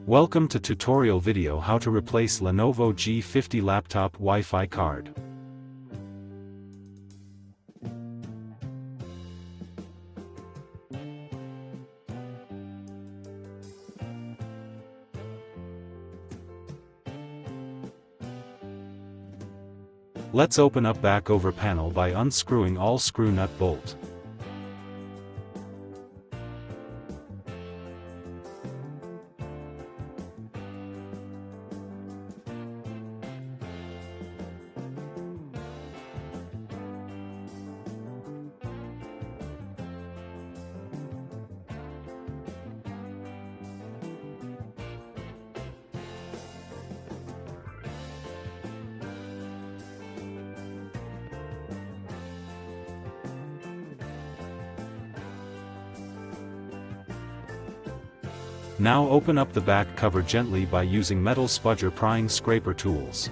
Welcome to tutorial video how to replace Lenovo G50 laptop Wi-Fi card. Let's open up back over panel by unscrewing all screw nut bolt. Now open up the back cover gently by using metal Spudger prying scraper tools.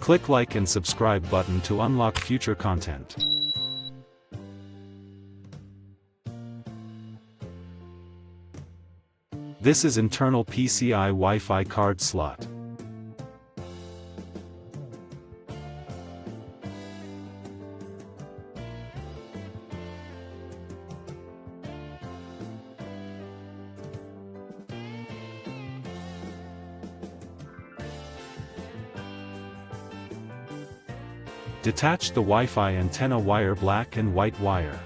Click like and subscribe button to unlock future content. This is internal PCI Wi-Fi card slot. Detach the Wi-Fi antenna wire, black and white wire.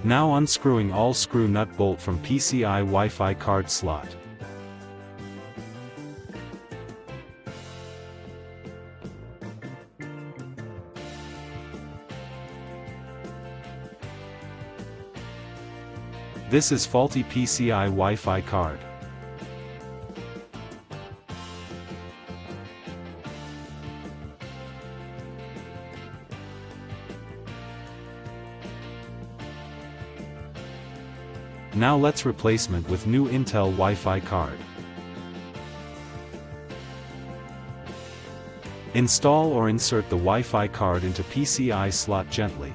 Now unscrewing all screw nut bolt from PCI Wi-Fi card slot. This is faulty PCI Wi-Fi card. Now let's replacement with new Intel Wi-Fi card. Install or insert the Wi-Fi card into PCI slot gently.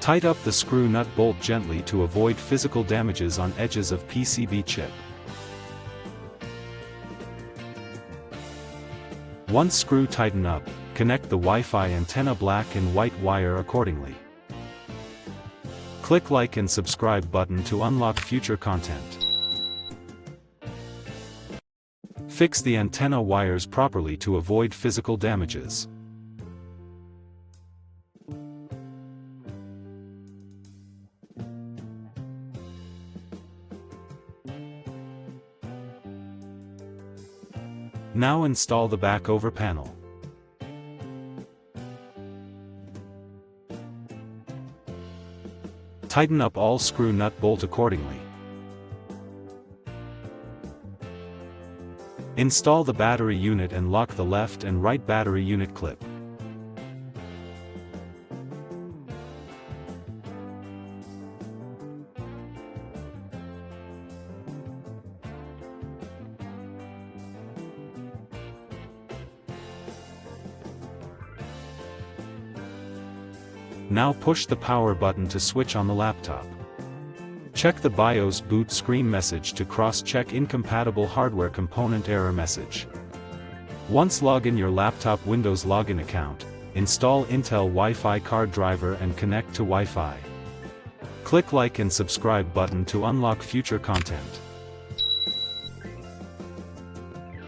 Tight up the screw nut bolt gently to avoid physical damages on edges of PCB chip. Once screw tighten up, connect the Wi-Fi antenna black and white wire accordingly. Click like and subscribe button to unlock future content. Fix the antenna wires properly to avoid physical damages. Now install the back over panel. Tighten up all screw nut bolt accordingly. Install the battery unit and lock the left and right battery unit clip. Now push the power button to switch on the laptop. Check the BIOS boot screen message to cross-check incompatible hardware component error message. Once log in your laptop Windows login account, install Intel Wi-Fi card driver and connect to Wi-Fi. Click like and subscribe button to unlock future content.